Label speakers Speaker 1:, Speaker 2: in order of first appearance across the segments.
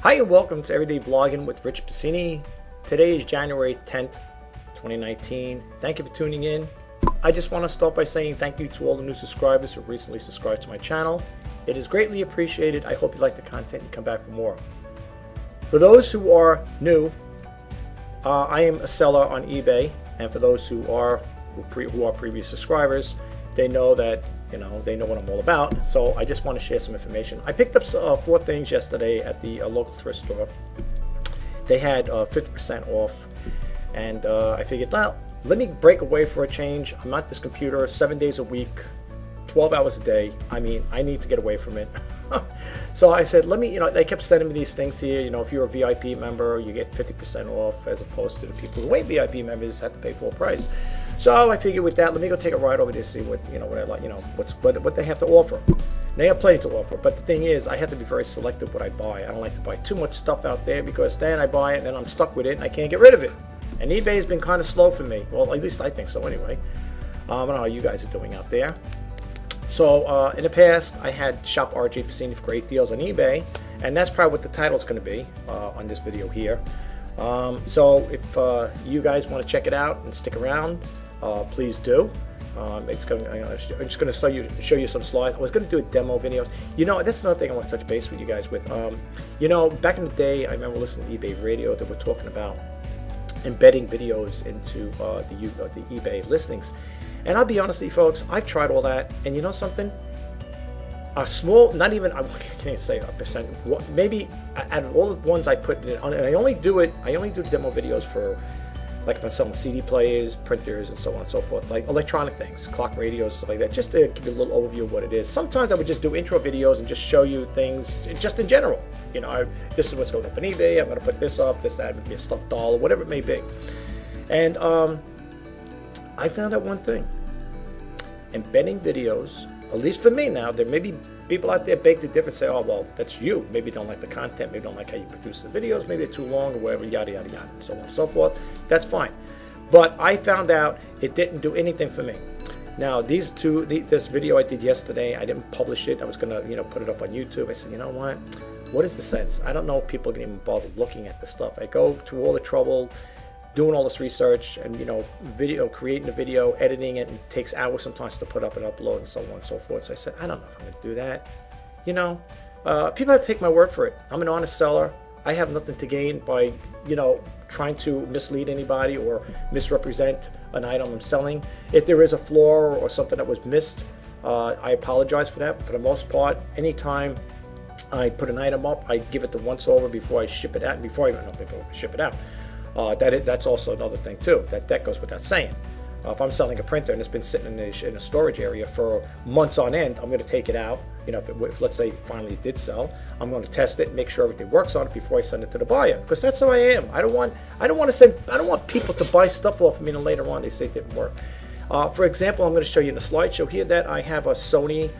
Speaker 1: Hi and welcome to Everyday Vlogging with Rich Pasini. Today is January 10th, 2019. Thank you for tuning in. I just want to start by saying thank you to all the new subscribers who recently subscribed to my channel. It is greatly appreciated. I hope you like the content and come back for more. For those who are new, I am a seller on eBay, and for those who are previous subscribers, they know that they know what I'm all about. So I just want to share some information. I picked up 4 things yesterday at the local thrift store. They had 50% off, and I figured, well, let me break away for a change. I'm at this computer 7 days a week, 12 hours a day. I mean, I need to get away from it. So I said, let me, they kept sending me these things here. If you're a VIP member, you get 50% off, as opposed to the people who ain't VIP members have to pay full price. So I figured with that, let me go take a ride over there to see what, what I like, what they have to offer. They have plenty to offer, but the thing is, I have to be very selective what I buy. I don't like to buy too much stuff out there, because then I buy it and then I'm stuck with it and I can't get rid of it. And eBay has been kind of slow for me. Well, at least I think so anyway. I don't know how you guys are doing out there. So in the past, I had shop RJ Pasini for great deals on eBay, and that's probably what the title is going to be on this video here. So if you guys want to check it out and stick around, please do. I'm just going to show you some slides. I was going to do a demo video. That's another thing I want to touch base with you guys with. Back in the day, I remember listening to eBay radio that were talking about embedding videos into the eBay listings. And I'll be honest with you folks, I've tried all that, and you know something? A small, not even, I can't say a percent, maybe out of all the ones I put it on, and I only do demo videos for, like if I'm selling CD players, printers, and so on and so forth, like electronic things, clock radios, stuff like that, just to give you a little overview of what it is. Sometimes I would just do intro videos and just show you things just in general. This is what's going up on eBay, I'm going to put this up, this, that, maybe a stuffed doll, or whatever it may be. And I found out one thing. Embedding videos, at least for me now, there may be people out there beg to differ, say, oh, well, that's you. Maybe you don't like the content, maybe you don't like how you produce the videos, maybe they're too long or whatever, yada, yada, yada, and so on and so forth. That's fine. But I found out it didn't do anything for me. Now, this video I did yesterday, I didn't publish it. I was going to, put it up on YouTube. I said, you know what is the sense? I don't know if people can even bother looking at this stuff. I go through all the trouble doing all this research and creating a video, editing it, and it takes hours sometimes to put up and upload and so on and so forth. So I said, I don't know if I'm going to do that. People have to take my word for it. I'm an honest seller. I have nothing to gain by trying to mislead anybody or misrepresent an item I'm selling. If there is a flaw or something that was missed, I apologize for that. But for the most part, anytime I put an item up, I give it the once over before I ship it out, before I ship it out. That's also another thing too. That goes without saying. If I'm selling a printer and it's been sitting in a storage area for months on end, I'm going to take it out. If let's say finally it did sell, I'm going to test it, make sure everything works on it before I send it to the buyer. Because that's how I am. I don't want people to buy stuff off of me and later on they say it didn't work. For example, I'm going to show you in the slideshow here that I have a Sony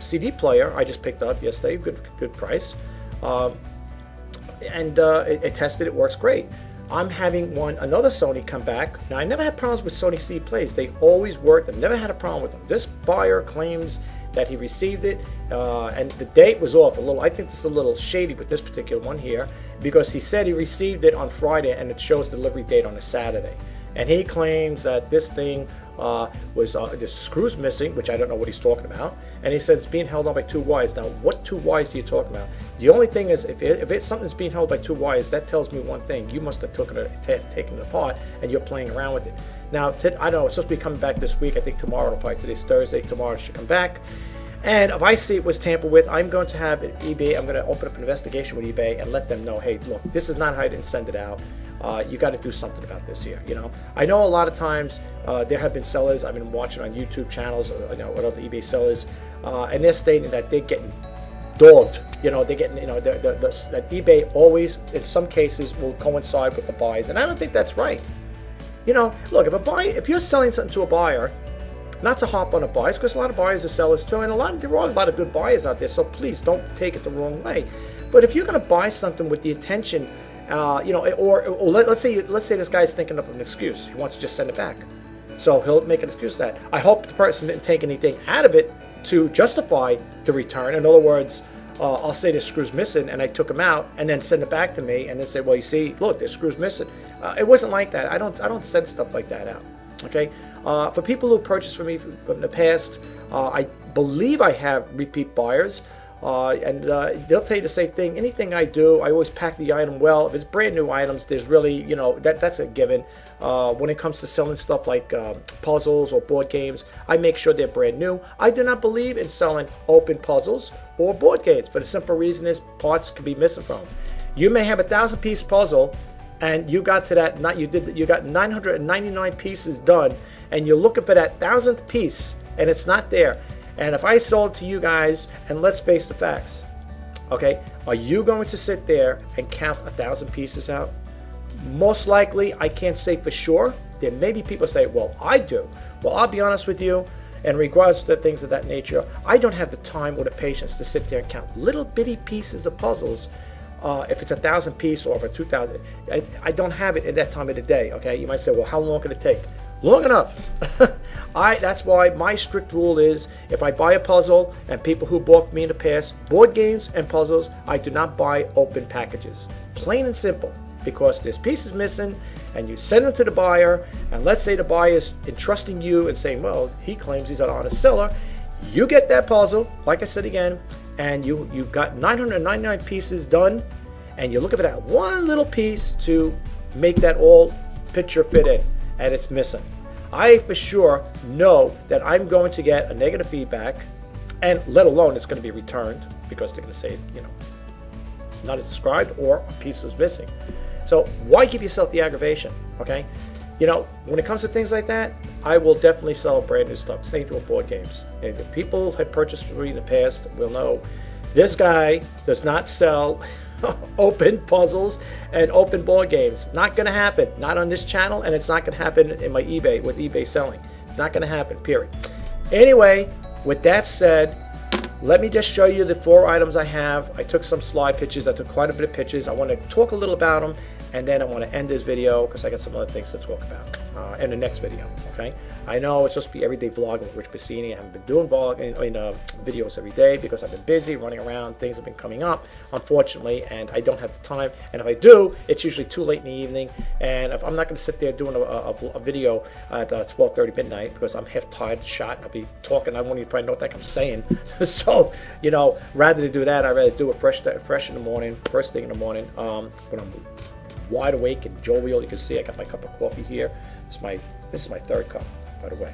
Speaker 1: CD player I just picked up yesterday. Good price, and it tested. It works great. I'm having another Sony come back. Now, I never had problems with Sony CD players. They always worked. I've never had a problem with them. This buyer claims that he received it, and the date was off a little. I think this is a little shady with this particular one here, because he said he received it on Friday and it shows delivery date on a Saturday. And he claims that this thing was the screws missing, which I don't know what he's talking about. And he said it's being held on by 2 wires. Now, what 2 wires are you talking about? The only thing is, if something's being held by 2 wires, that tells me one thing: you must have taken it apart and you're playing around with it. Now, I don't know. It's supposed to be coming back this week. I think tomorrow. Today's Thursday. Tomorrow it should come back. And if I see it was tampered with, I'm going to have eBay. I'm going to open up an investigation with eBay and let them know, hey, look, this is not how I didn't send it out. You got to do something about this here. I know a lot of times there have been sellers I've been watching on YouTube channels, what other eBay sellers, and they're stating that they're getting dogged. They're getting, that eBay always, in some cases, will coincide with the buyers, and I don't think that's right. Look, if you're selling something to a buyer, not to hop on a buyer, because a lot of buyers are sellers too, and there are a lot of good buyers out there. So please don't take it the wrong way. But if you're going to buy something with the intention, or let's say this guy's thinking of an excuse. He wants to just send it back. So he'll make an excuse that. I hope the person didn't take anything out of it to justify the return. In other words, I'll say the screw's missing, and I took them out, and then send it back to me, and then say, well, you see, look, the screw's missing. It wasn't like that. I don't send stuff like that out. Okay. For people who purchased from me from the past, I believe I have repeat buyers. And they'll tell you the same thing. Anything I do, I always pack the item well. If it's brand new items, there's really, that's a given. When it comes to selling stuff like puzzles or board games, I make sure they're brand new. I do not believe in selling open puzzles or board games for the simple reason is parts can be missing from them. You may have a 1,000-piece puzzle, and you got to that. You got 999 pieces done, and you're looking for that 1,000th piece, and it's not there. And if I sold to you guys, and let's face the facts, okay, are you going to sit there and count 1,000 pieces out? Most likely, I can't say for sure. There may be people say, well, I do. Well, I'll be honest with you, in regards to things of that nature, I don't have the time or the patience to sit there and count little bitty pieces of puzzles. If it's 1,000 piece or over 2,000, I don't have it at that time of the day. Okay, you might say, well, how long can it take? Long enough. That's why my strict rule is if I buy a puzzle, and people who bought from me in the past, board games and puzzles, I do not buy open packages. Plain and simple. Because there's pieces missing, and you send them to the buyer, and let's say the buyer is entrusting you and saying, well, he claims he's an honest seller. You get that puzzle, like I said again, and you've got 999 pieces done, and you're looking for that one little piece to make that all picture fit in, and it's missing. I for sure know that I'm going to get a negative feedback, and let alone it's going to be returned because they're going to say, not as described or a piece is missing. So why give yourself the aggravation, okay? When it comes to things like that, I will definitely sell brand new stuff. Same thing with board games. And if people had purchased from me in the past will know this guy does not sell open puzzles and open board games. Not going to happen. Not on this channel, and it's not going to happen in my eBay with eBay selling. Not going to happen, period. Anyway, with that said, let me just show you the 4 items I have. I took some slide pictures. I took quite a bit of pictures. I want to talk a little about them, and then I want to end this video because I got some other things to talk about in the next video. Okay, I know it's supposed to be everyday vlogging with Rich Pasini. I haven't been doing videos every day because I've been busy running around. Things have been coming up, unfortunately, and I don't have the time. And if I do, it's usually too late in the evening. And if I'm not going to sit there doing a video at 12:30 midnight because I'm half tired, shot, and I'll be talking. I won't even probably know what the heck I'm saying. So rather than do that, I'd rather do it fresh in the morning, first thing in the morning, when I'm wide awake and jovial. You can see I got my cup of coffee here. This is my 3rd cup, by the way.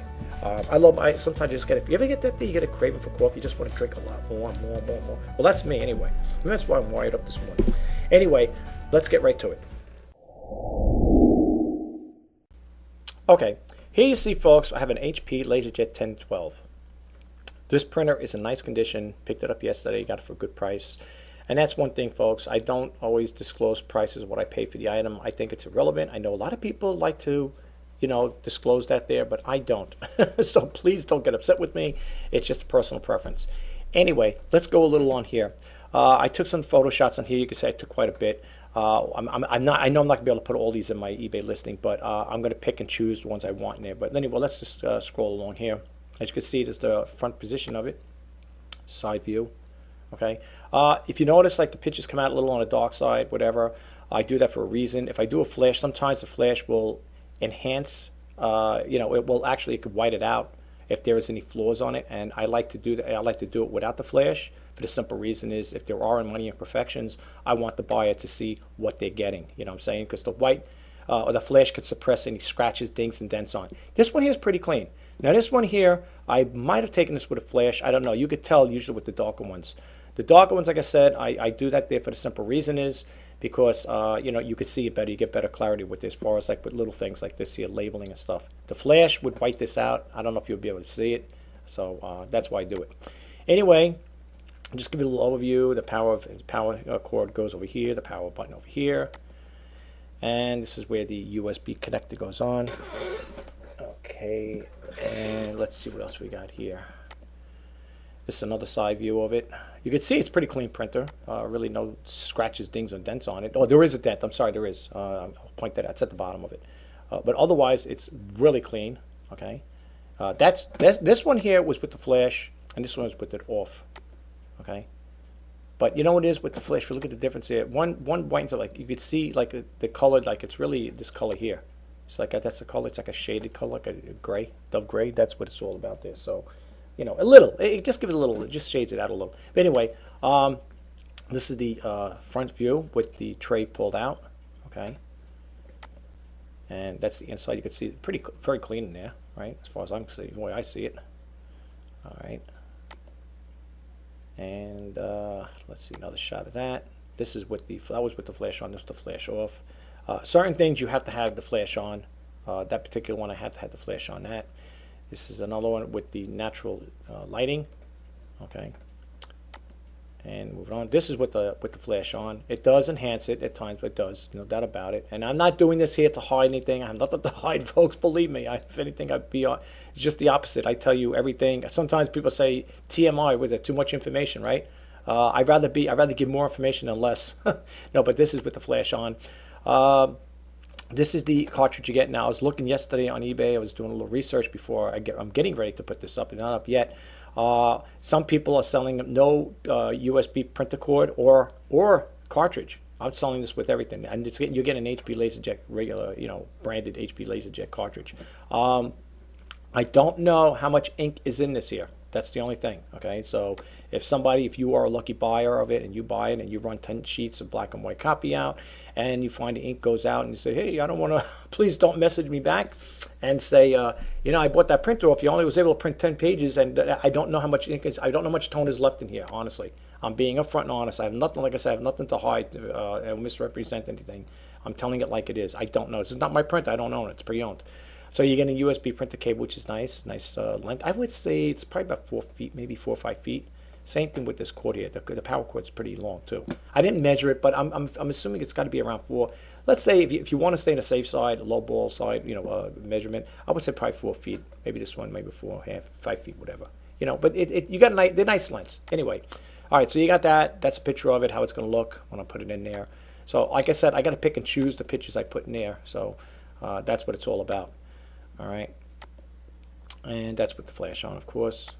Speaker 1: Sometimes you just get it. You ever get that thing? You get a craving for coffee. You just want to drink a lot more. Well, that's me anyway. And that's why I'm wired up this morning. Anyway, let's get right to it. Okay, here you see, folks, I have an HP LaserJet 1012. This printer is in nice condition. Picked it up yesterday. Got it for a good price. And that's one thing, folks. I don't always disclose prices, what I pay for the item. I think it's irrelevant. I know a lot of people like to, disclose that there, but I don't. So please don't get upset with me. It's just a personal preference. Anyway, let's go a little on here. I took some photo shots on here. You can say I took quite a bit. I know I'm not going to be able to put all these in my eBay listing, but I'm going to pick and choose the ones I want in there. But anyway, let's just scroll along here. As you can see, there's the front position of it, side view. Okay. If you notice, like the pictures come out a little on the dark side, whatever, I do that for a reason. If I do a flash, sometimes the flash will enhance, it could white it out if there is any flaws on it, and I like to do that. I like to do it without the flash for the simple reason is if there are any imperfections, I want the buyer to see what they're getting. You know what I'm saying? Because the white or the flash could suppress any scratches, dings, and dents on. This one here is pretty clean. Now this one here, I might have taken this with a flash. I don't know. You could tell usually with the darker ones. The darker ones, like I said, I do that there for the simple reason is because, you could see it better. You get better clarity with this as far as like with little things like this here, labeling and stuff. The flash would white this out. I don't know if you'll be able to see it. So that's why I do it. Anyway, I'll just give you a little overview. The power cord goes over here. The power button over here. And this is where the USB connector goes on. Okay, and let's see what else we got here. This is another side view of it. You can see it's pretty clean printer. Really no scratches, dings, or dents on it. Oh, there is a dent. I'm sorry, there is. I'll point that out. It's at the bottom of it. But otherwise, it's really clean. Okay. This one here was with the flash, and this one is with it off. Okay. But you know what it is with the flash? If you look at the difference here, one brightens up, like you could see like the color, like it's really this color here. It's like that's the color. It's like a shaded color, like a gray, dove gray. That's what it's all about there. So, you know, a little. It just gives it a little. It just shades it out a little. But anyway, this is the front view with the tray pulled out. Okay. And that's the inside. You can see it very clean in there, right? As far as I'm seeing, the way I see it. All right. And let's see another shot of that. This is with that was with the flash on. This is the flash off. Certain things you have to have the flash on. That particular one I had to have the flash on that. This is another one with the natural lighting. Okay. And moving on. This is with the flash on. It does enhance it at times, but it does, no doubt about it. And I'm not doing this here to hide anything. I have nothing to hide, folks. Believe me. If anything, I'd be it's just the opposite. I tell you everything. Sometimes people say TMI. Was it too much information, right? I'd rather give more information than less. No, but this is with the flash on. This is the cartridge you get now. I was looking yesterday on eBay. I was doing a little research before I'm getting ready to put this up. It's not up yet. Some people are selling no USB printer cord or cartridge. I'm selling this with everything, and you're getting an HP LaserJet regular, branded HP LaserJet cartridge. I don't know how much ink is in this here. That's the only thing. Okay, so if you are a lucky buyer of it and you buy it and you run 10 sheets of black and white copy out and you find the ink goes out and you say, hey, I don't want to, please don't message me back and say, I bought that printer off. You only was able to print 10 pages and I don't know how much ink is, I don't know how much tone is left in here, honestly. I'm being upfront and honest. I have nothing, like I said, I have nothing to hide or misrepresent anything. I'm telling it like it is. I don't know. This is not my printer. I don't own it. It's pre-owned. So you get a USB printer cable, which is nice length. I would say it's probably about 4 feet, maybe 4 or 5 feet. Same thing with this cord here. The power cord's pretty long too. I didn't measure it, but I'm assuming it's got to be around 4. Let's say if you want to stay on the safe side, low ball side, measurement, I would say probably 4 feet. Maybe this one, maybe 4.5, 5 feet, whatever. But you got they're nice lengths. Anyway, all right. So you got that. That's a picture of it, how it's going to look when I put it in there. So like I said, I got to pick and choose the pictures I put in there. So that's what it's all about. All right. And that's with the flash on, of course.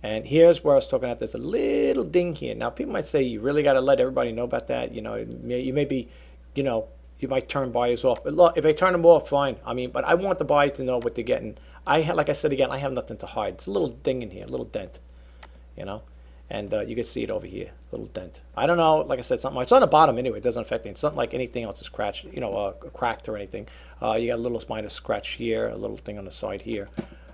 Speaker 1: And here's where I was talking about. There's a little ding here. Now, people might say you really got to let everybody know about that. You may be, you might turn buyers off. But look, if I turn them off, fine. But I want the buyer to know what they're getting. Like I said again, I have nothing to hide. It's a little ding in here, a little dent, And you can see it over here, a little dent. I don't know, like I said, something. It's on the bottom anyway. It doesn't affect anything. It's not like anything else is scratched, cracked or anything. You got a little minor scratch here, a little thing on the side here.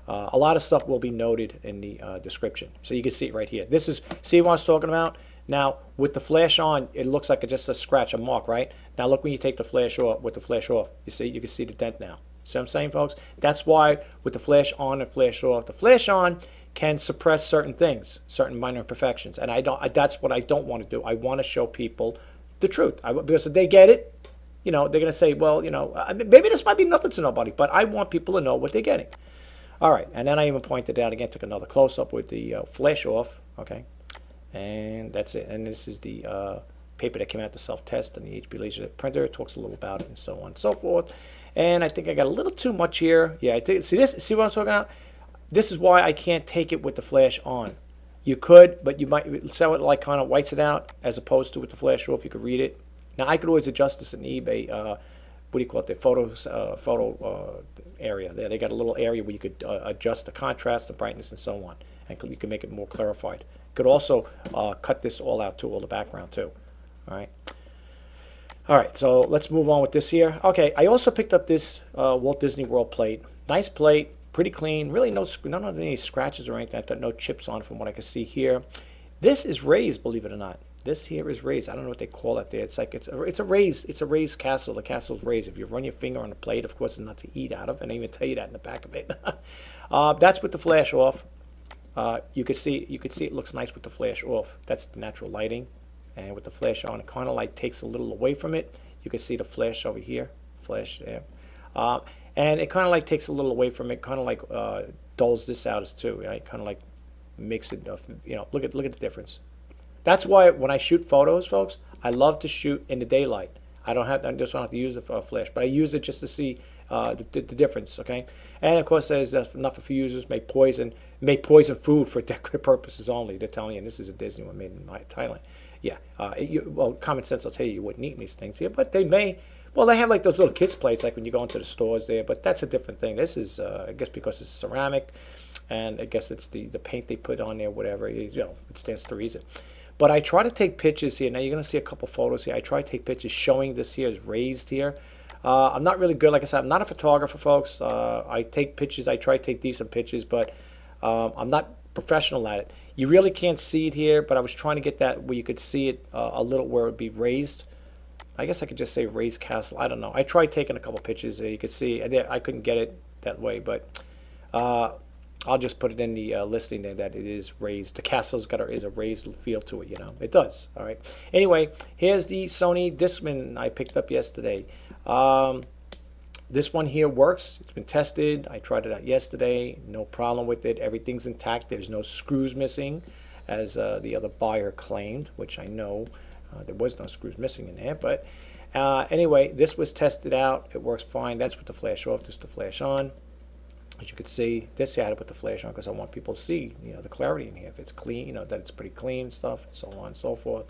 Speaker 1: A lot of stuff will be noted in the description. So you can see it right here. See what I was talking about? Now, with the flash on, it looks like just a scratch, a mark, right? Now, look when you take the flash off, with the flash off. You can see the dent now. See what I'm saying, folks? That's why with the flash on and flash off, the flash on can suppress certain things, certain minor imperfections. And that's what I don't want to do. I want to show people the truth. Because if they get it, they're going to say, well, maybe this might be nothing to nobody, but I want people to know what they're getting. All right, and then I even pointed out again, took another close-up with the flash off, okay? And that's it. And this is the paper that came out to self-test on the HP Laser printer. It talks a little about it and so on and so forth. And I think I got a little too much here. Yeah, see what I'm talking about? This is why I can't take it with the flash on. You could, but you might sell it like kind of whites it out as opposed to with the flash off. You could read it. Now, I could always adjust this in eBay. What do you call it? The photo area. There, they got a little area where you could adjust the contrast, the brightness, and so on, and you can make it more clarified. You could also cut this all out too, all the background too. All right. All right. So let's move on with this here. Okay. I also picked up this Walt Disney World plate. Nice plate, pretty clean. Really not any scratches or anything. No chips on it from what I can see here. This is raised, believe it or not. This here is raised. I don't know what they call it there. It's like it's a raised castle. The castle's raised. If you run your finger on the plate, of course, it's not to eat out of. And I even tell you that in the back of it. That's with the flash off. You can see it looks nice with the flash off. That's the natural lighting, and with the flash on, it kind of like takes a little away from it. You can see the flash over here, flash there, and it kind of like takes a little away from it. Kind of like dulls this out as too. Right? Kind of like makes it. Look at the difference. That's why when I shoot photos, folks, I love to shoot in the daylight. I just don't have to use the flash, but I use it just to see the difference, okay? And of course, there's enough of users make poison food for decorative purposes only. They're telling you, and this is a Disney one made in Thailand. Yeah, well, common sense will tell you wouldn't eat these things here, but they may. Well, they have like those little kids' plates, like when you go into the stores there, but that's a different thing. This is, I guess, because it's ceramic, and I guess it's the paint they put on there, whatever. You know, it stands to reason. But I try to take pictures here. Now you're going to see a couple photos here. I try to take pictures showing this here is raised here. I'm not really good. Like I said, I'm not a photographer, folks. I take pictures. I try to take decent pictures, but I'm not professional at it. You really can't see it here, but I was trying to get that where you could see it a little where it would be raised. I guess I could just say raised castle. I don't know. I tried taking a couple pictures there. You could see. I couldn't get it that way, but I'll just put it in the listing there that it is raised. The castle's is a raised feel to it, you know. It does. All right. Anyway, here's the Sony Discman I picked up yesterday. This one here works. It's been tested. I tried it out yesterday. No problem with it. Everything's intact. There's no screws missing, as the other buyer claimed, which I know there was no screws missing in there. But anyway, this was tested out. It works fine. That's with the flash off. This is the flash on. As you can see, this I had to put the flash on because I want people to see, you know, the clarity in here. If it's clean, you know, that it's pretty clean stuff, and so on and so forth.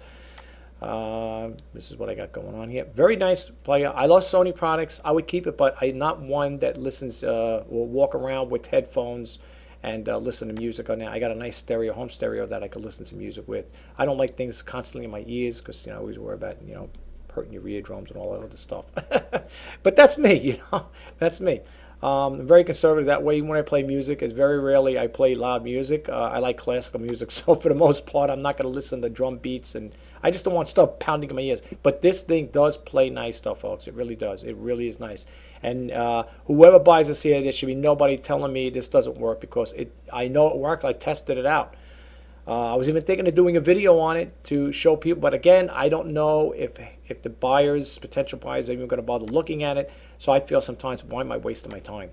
Speaker 1: This is what I got going on here. Very nice player. I love Sony products. I would keep it, but I'm not one that listens will walk around with headphones and listen to music on there. I got a nice stereo, home stereo that I could listen to music with. I don't like things constantly in my ears because, you know, I always worry about, you know, hurting your eardrums and all that other stuff. But that's me, you know. That's me. I'm very conservative that way. When I play music, it's very rarely I play loud music. I like classical music, so for the most part, I'm not going to listen to drum beats, and I just don't want stuff pounding in my ears. But this thing does play nice stuff, folks. It really does. It really is nice. And whoever buys this here, there should be nobody telling me this doesn't work because I know it works. I tested it out. I was even thinking of doing a video on it to show people, but again, I don't know if the buyers, potential buyers, are even going to bother looking at it. So I feel sometimes, why am I wasting my time?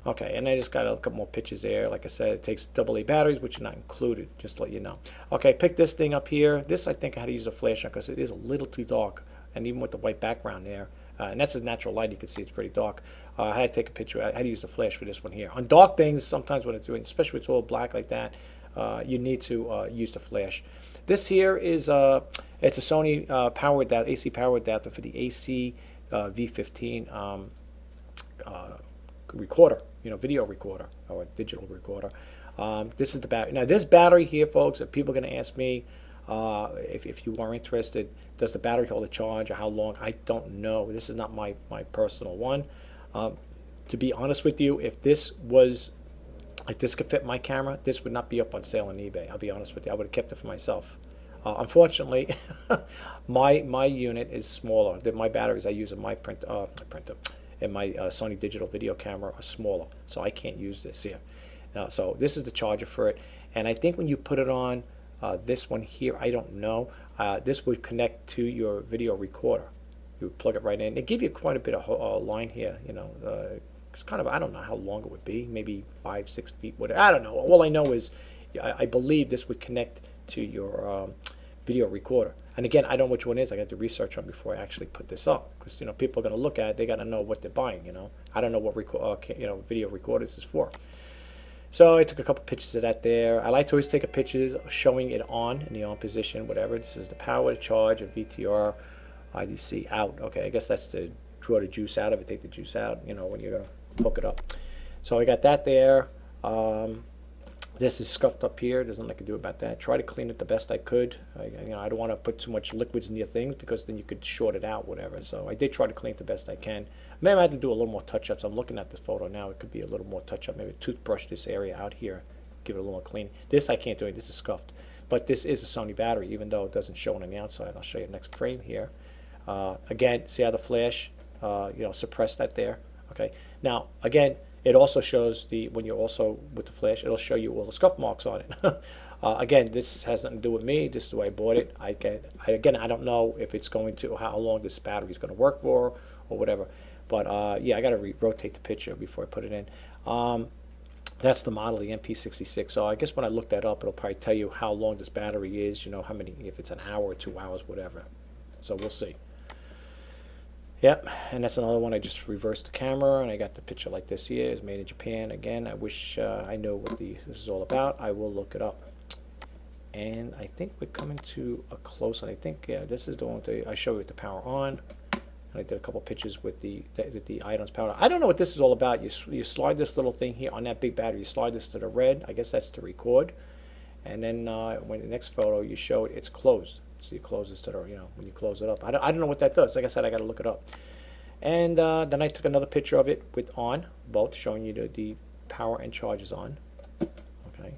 Speaker 1: Okay, and I just got a couple more pictures there. Like I said, it takes AA batteries, which are not included, just to let you know. Okay, pick this thing up here. This I think I had to use a flash on because it is a little too dark, and even with the white background there, and that's a natural light. You can see it's pretty dark. I had to take a picture. I had to use the flash for this one here. On dark things, sometimes when it's doing, especially when it's all black like that, you need to use the flash. This here is it's a Sony power adapter, AC power adapter for the AC V15 recorder, you know, video recorder or digital recorder. This is the battery. Now this battery here, folks, if people are going to ask me if you are interested, does the battery hold a charge or how long? I don't know. This is not my personal one. To be honest with you, if this could fit my camera, this would not be up on sale on eBay. I'll be honest with you. I would have kept it for myself. Unfortunately, my unit is smaller. My batteries I use in my printer and my Sony digital video camera are smaller, so I can't use this here. So this is the charger for it, and I think when you put it on this one here, I don't know, this would connect to your video recorder. You would plug it right in. They give you quite a bit of line here, you know. It's kind of, I don't know how long it would be, maybe 5-6 feet, whatever. I don't know. All I know is I believe this would connect to your video recorder. And again, I don't know which one it is. I got to research on before I actually put this up, because, you know, people are going to look at it. They got to know what they're buying. You know, I don't know what video recorders is for. So I took a couple pictures of that there. I like to always take a picture showing it on in the on position, whatever. This is the power, the charge, a VTR, IDC out. Okay, I guess that's to draw the juice out of it, take the juice out, you know, when you're going to hook it up. So I got that there. This is scuffed up here. There's nothing I can do about that. Try to clean it the best I could. I don't want to put too much liquids in your things because then you could short it out, whatever. So I did try to clean it the best I can. Maybe I had to do a little more touch-ups. I'm looking at this photo now. It could be a little more touch-up. Maybe toothbrush this area out here, give it a little more clean. This I can't do. This is scuffed. But this is a Sony battery, even though it doesn't show it on the outside. I'll show you the next frame here. Again, see how the flash, suppressed that there. Okay. Now, again, it also shows when you're also with the flash, it'll show you all the scuff marks on it. Again, this has nothing to do with me. This is the way I bought it. Again, I don't know if it's going to, how long this battery is going to work for or whatever. But yeah, I got to rotate the picture before I put it in. That's the model, the MP66. So I guess when I look that up, it'll probably tell you how long this battery is, you know, how many, if it's an hour or 2 hours, whatever. So we'll see. Yep, and that's another one. I just reversed the camera and I got the picture like this here. It's made in Japan. Again, I wish I know what this is all about. I will look it up. And I think we're coming to a close, and I think, yeah, this is the one I show you with the power on. And I did a couple pictures with the items power. I don't know what this is all about. You slide this little thing here on that big battery. You slide this to the red. I guess that's to record. And then when the next photo you show it, it's closed. So you close this to the, when you close it up. I don't know what that does. Like I said, I got to look it up. And then I took another picture of it with on, both, showing you the power and charge is on. Okay.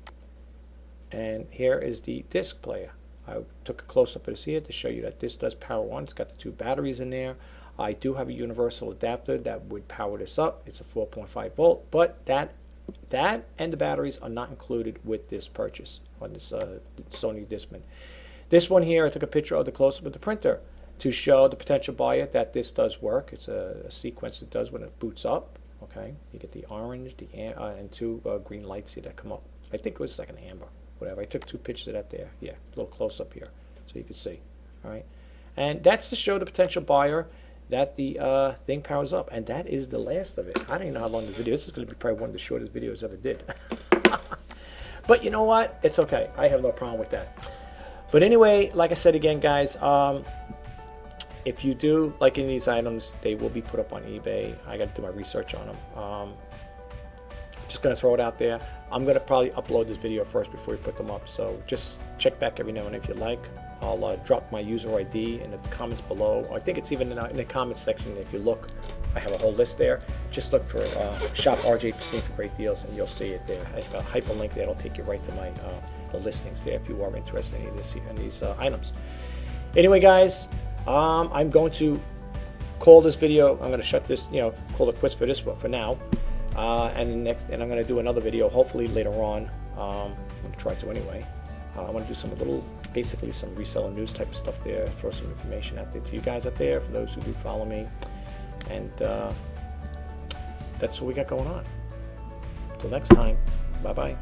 Speaker 1: And here is the disc player. I took a close-up of this here to show you that this does power on. It's got the 2 batteries in there. I do have a universal adapter that would power this up. It's a 4.5 volt, but that and the batteries are not included with this purchase on this Sony Discman. This one here, I took a picture of the close-up of the printer to show the potential buyer that this does work. It's a sequence it does when it boots up. Okay, you get the orange, and 2 green lights here that come up. I think it was like an amber. Whatever. I took 2 pictures of that there. Yeah, a little close up here so you can see. All right, and that's to show the potential buyer that the thing powers up, and that is the last of it. I don't even know how long the video. This is going to be probably one of the shortest videos I ever did. But you know what? It's okay. I have no problem with that. But anyway, like I said again, guys, if you do like any of these items, they will be put up on eBay. I got to do my research on them. Just going to throw it out there. I'm going to probably upload this video first before we put them up, so just check back every now and then if you like. I'll drop my user ID in the comments below. I think it's even in the comments section. If you look, I have a whole list there. Just look for Shop RJ Pasini for great deals, and you'll see it there. I have a hyperlink that'll take you right to my the listings there if you are interested in these items. Anyway, guys, I'm going to call this video. I'm going to shut this, call it quits for this one for now. And I'm going to do another video hopefully later on. I'm going to try to anyway. I want to do some basically some reseller news type of stuff there, throw some information out there to you guys out there, for those who do follow me. And that's what we got going on. Until next time, bye-bye.